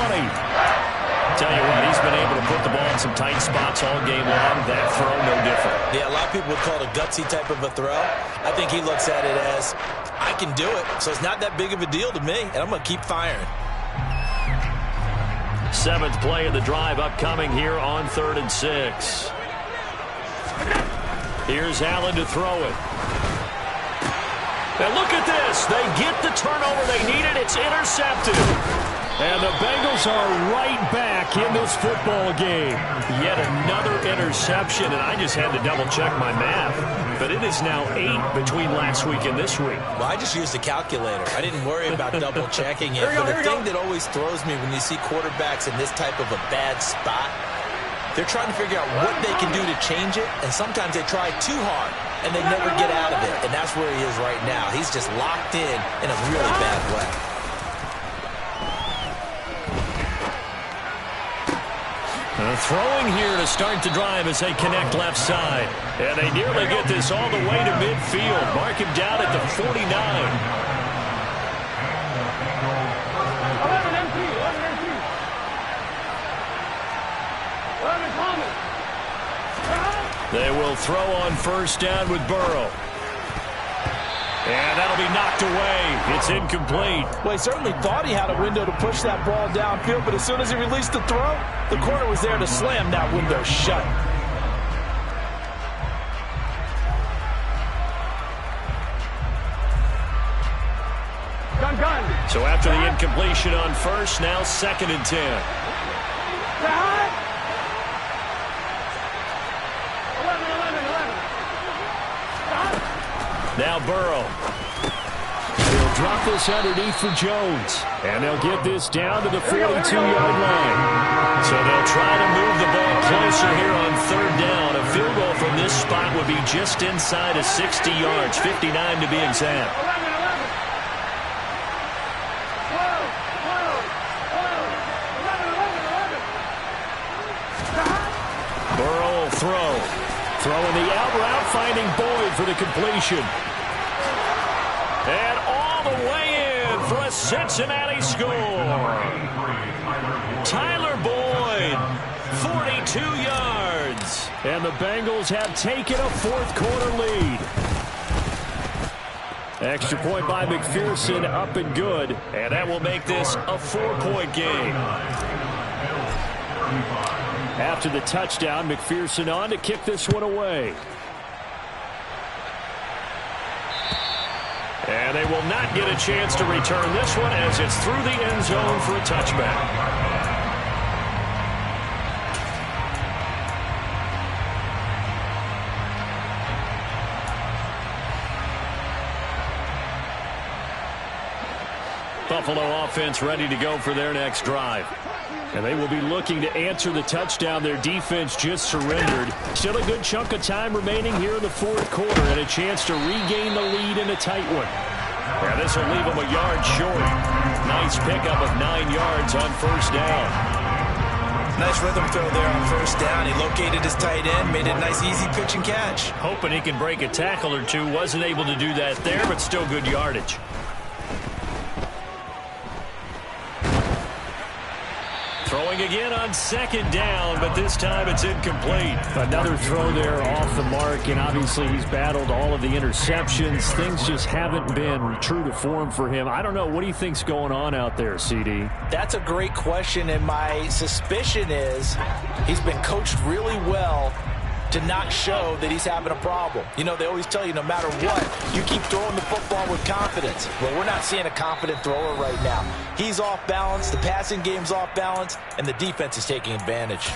Tell you what, he's been able to put the ball in some tight spots all game long. That throw, no different. Yeah, a lot of people would call it a gutsy type of a throw. I think he looks at it as, I can do it, so it's not that big of a deal to me, and I'm going to keep firing. 7th play of the drive upcoming here on 3rd and 6. Here's Allen to throw it. And look at this. They get the turnover they needed. It's intercepted. And the Bengals are right back in this football game. Yet another interception, and I just had to double-check my math. But it is now 8 between last week and this week. Well, I just used a calculator. I didn't worry about double-checking it. But the thing that always throws me when you see quarterbacks in this type of a bad spot, they're trying to figure out what they can do to change it, and sometimes they try too hard, and they never get out of it. And that's where he is right now. He's just locked in a really bad way. Throwing here to start the drive as they connect left side. And they nearly get this all the way to midfield. Mark him down at the 49. 11 empty. They will throw on 1st down with Burrow. And that'll be knocked away. It's incomplete. Well, he certainly thought he had a window to push that ball downfield, but as soon as he released the throw, the corner was there to slam that window shut. Gun. So after the incompletion on first, now 2nd and 10. 11, 11. Now Burrow. They'll drop this underneath for Jones. And they'll get this down to the 42-yard line. So they'll try to move the ball closer here on 3rd down. A field goal from this spot would be just inside of 60 yards, 59 to be exact. 11. Burrow will throw. Throwing the out route, finding Boyd for the completion. And all the way in for a Cincinnati score. Tyler Boyd, 42 yards. And the Bengals have taken a 4th quarter lead. Extra point by McPherson, up and good. And that will make this a 4-point game. After the touchdown, McPherson on to kick this one away. And they will not get a chance to return this one as it's through the end zone for a touchback. Buffalo offense ready to go for their next drive. And they will be looking to answer the touchdown their defense just surrendered. Still a good chunk of time remaining here in the 4th quarter and a chance to regain the lead in a tight one. And this will leave them a yard short. Nice pickup of 9 yards on 1st down. Nice rhythm throw there on 1st down. He located his tight end, made it a nice easy pitch and catch. Hoping he can break a tackle or two. Wasn't able to do that there, but still good yardage. Throwing again on 2nd down, but this time it's incomplete. Another throw there off the mark, and obviously he's battled all of the interceptions. Things just haven't been true to form for him. I don't know. What do you think's going on out there, CD? That's a great question, and my suspicion is he's been coached really well to not show that he's having a problem. You know, they always tell you no matter what, you keep throwing the football with confidence. Well, we're not seeing a confident thrower right now. He's off balance, the passing game's off balance, and the defense is taking advantage.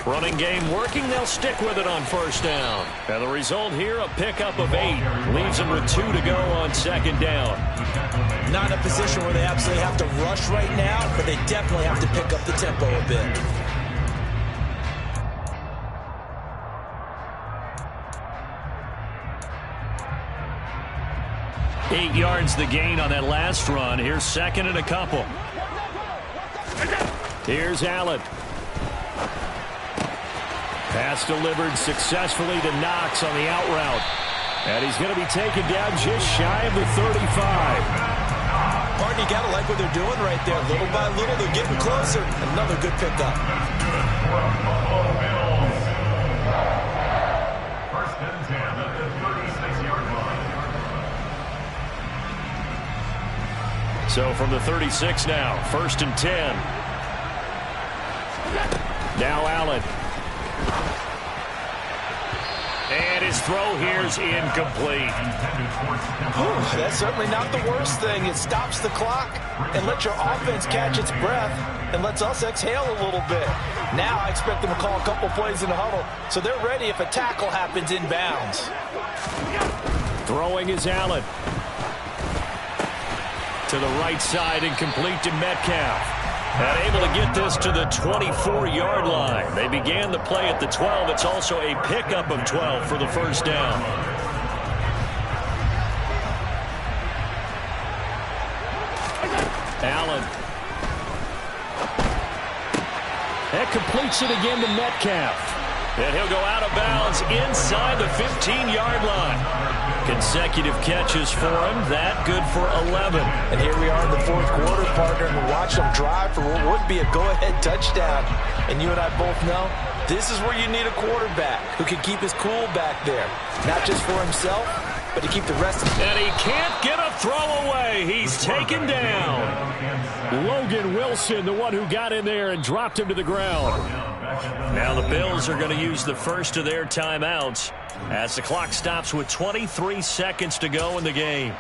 Running game working. They'll stick with it on 1st down. And the result here, a pickup of 8. Leaves them with 2 to go on 2nd down. Not in a position where they absolutely have to rush right now, but they definitely have to pick up the tempo a bit. Eight yards the gain on that last run. Here's 2nd and a couple. Here's Allen. Pass delivered successfully to Knox on the out route. And he's going to be taken down just shy of the 35. Partner, you got to like what they're doing right there. Little by little, they're getting closer. Another good pickup. First and 10 at the 36-yard line. So from the 36 now, 1st and 10. Now Allen. And his throw here's incomplete. That's certainly not the worst thing. It stops the clock and lets your offense catch its breath and lets us exhale a little bit. Now I expect them to call a couple plays in the huddle, so they're ready if a tackle happens inbounds. Throwing is Allen. To the right side and complete to Metcalf. And able to get this to the 24-yard line. They began the play at the 12. It's also a pickup of 12 for the 1st down. Allen. That completes it again to Metcalf. And he'll go out of bounds inside the 15-yard line. Consecutive catches for him. That good for 11. And here we are in the fourth quarter, partner, and we watch them drive for what would be a go-ahead touchdown. And you and I both know this is where you need a quarterback who can keep his cool back there. Not just for himself, but to keep the rest of And he can't get a throw away. He's taken down. Logan Wilson, the one who got in there and dropped him to the ground. Now the Bills are going to use the first of their timeouts as the clock stops with 23 seconds to go in the game.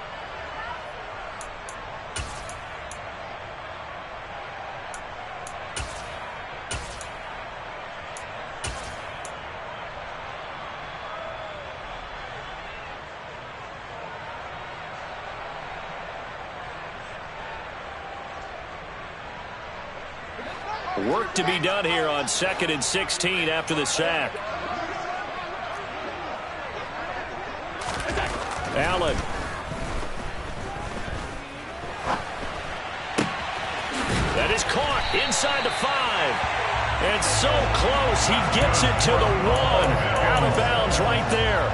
Work to be done here on 2nd and 16 after the sack. Allen. That is caught inside the 5. And so close, he gets it to the 1. Out of bounds right there.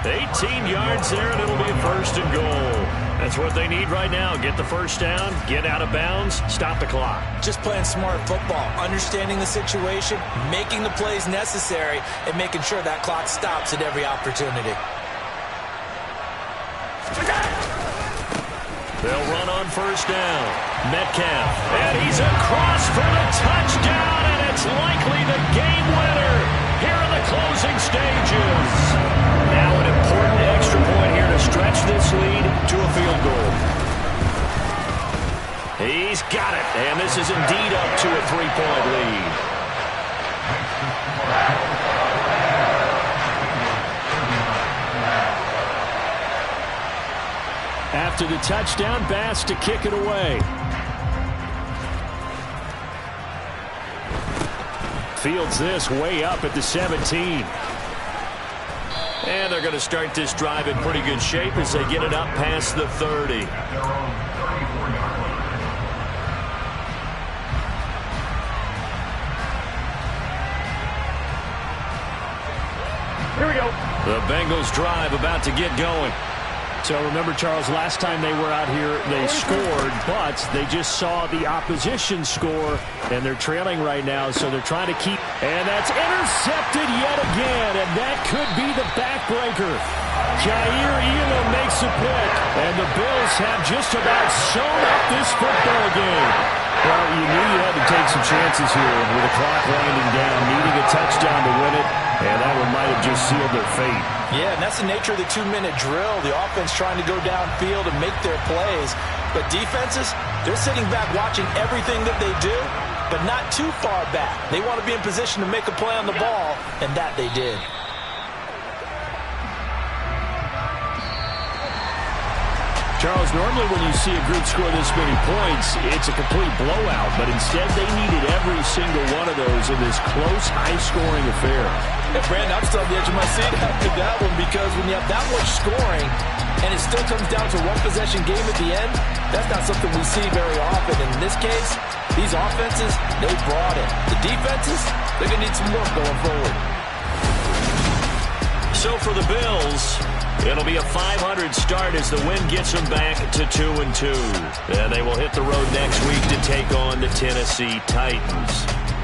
18 yards there, and it'll be a 1st and goal. That's what they need right now. Get the first down, get out of bounds, stop the clock. just playing smart football, understanding the situation, making the plays necessary, and making sure that clock stops at every opportunity. They'll run on first down. Metcalf, and he's across for the touchdown, and it's likely the game winner here in the closing stages. Now an important extra point here to stretch this lead to a field goal. He's got it, and this is indeed up to a 3-point lead. After the touchdown, Bass to kick it away. Fields this way up at the 17. And they're going to start this drive in pretty good shape as they get it up past the 30. Here we go. The Bengals drive about to get going. So remember, Charles, last time they were out here, they scored, but they just saw the opposition score, and they're trailing right now, so they're trying to keep. And that's intercepted yet again, and that could be the backbreaker. Jair Elam makes a pick, and the Bills have just about sewn up this football game. Well, you knew you had to take some chances here with the clock winding down, needing a touchdown to win it, and that one might have just sealed their fate. Yeah, and that's the nature of the 2-minute drill. The offense trying to go downfield and make their plays. But defenses, they're sitting back watching everything that they do, but not too far back. They want to be in position to make a play on the ball, and that they did. Charles, normally when you see a group score this many points, it's a complete blowout, but instead they needed every single one of those in this close, high-scoring affair. And Brandon, I'm still on the edge of my seat after that one, because when you have that much scoring and it still comes down to one possession game at the end, that's not something we see very often. And in this case, these offenses, they brought it. The defenses, they're going to need some work going forward. So for the Bills, it'll be a 500 start as the win gets them back to 2-2. And they will hit the road next week to take on the Tennessee Titans.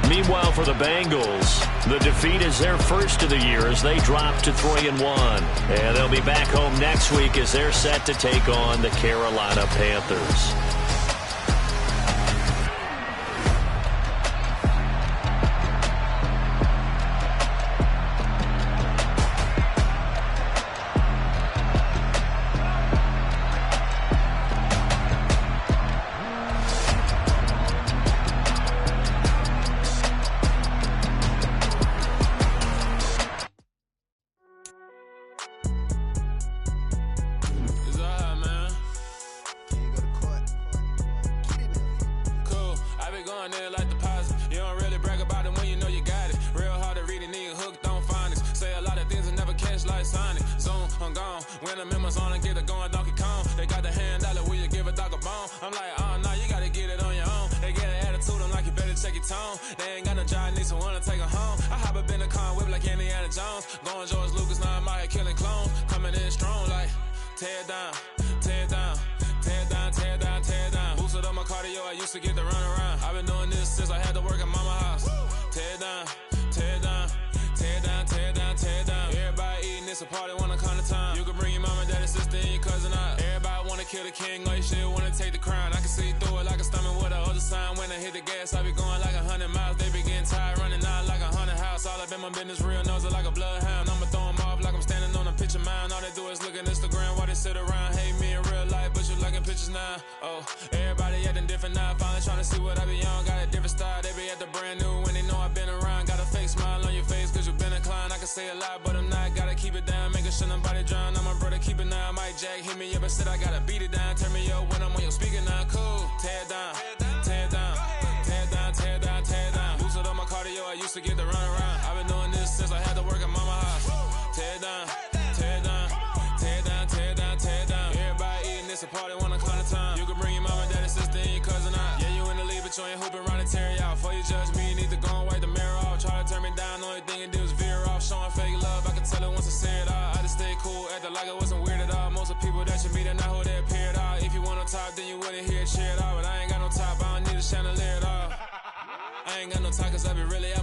Meanwhile, for the Bengals, the defeat is their first of the year as they drop to 3-1. And they'll be back home next week as they're set to take on the Carolina Panthers. Going George Lucas, now I'm out here killing clones. Coming in strong like tear it down, tear it down, tear it down, tear it down, tear it down. Boosted up my cardio, I used to get to run around. I've been doing this since I had to work at mama house. Tear it down, tear it down, tear it down, tear it down, tear it down. Everybody eating, it's a party, wanna come to time. You can bring your mama, daddy, sister, and your cousin out. Everybody wanna kill the king, or you shit wanna take the crown. I can see through it like a stomach with a other sign. When I hit the gas, I be going like 100 miles. They be getting tired, running out like 100 house. All up in my business, real nose like a bloodhound. I'ma throw them off like I'm standing on a picture mound. All they do is look at Instagram while they sit around. Hate me in real life, but you liking pictures now. Oh, everybody acting different now. Finally trying to see what I be on. Got a different style, they be at the brand new when they know I've been around. Got a fake smile on your face cause you been inclined. I can say a lot, but I'm not. Gotta keep it down, making sure nobody drown. I'm my brother, keep it now. Mike Jack hit me up and said I gotta beat it down. Turn me up when I'm on your speaker now. Cool, tear it down, tear it down, tear it down, tear it down, tear it down. Boosted up my cardio, I used to get to run around. I've been doing this since I had to work at mama house. Tear it down, tear it down, tear it down, tear it down, tear it down. Everybody eating, it's a party, wanna come to time. You can bring your mama, daddy, sister, and your cousin out. Yeah, you in the league, but you ain't hooping around and tear out. Before you judge me, you need to go and wipe the mirror off. Try to turn me down, only thing you do is veer off. Showing fake love, I can tell it once I say it all. I just stay cool, acting like it wasn't weird at all. Most of the people that you meet are not who they appear at all. If you want on top, then you wouldn't hear it cheer at all. But I ain't got no top, I don't need a chandelier at all. I ain't got no top cause I be really out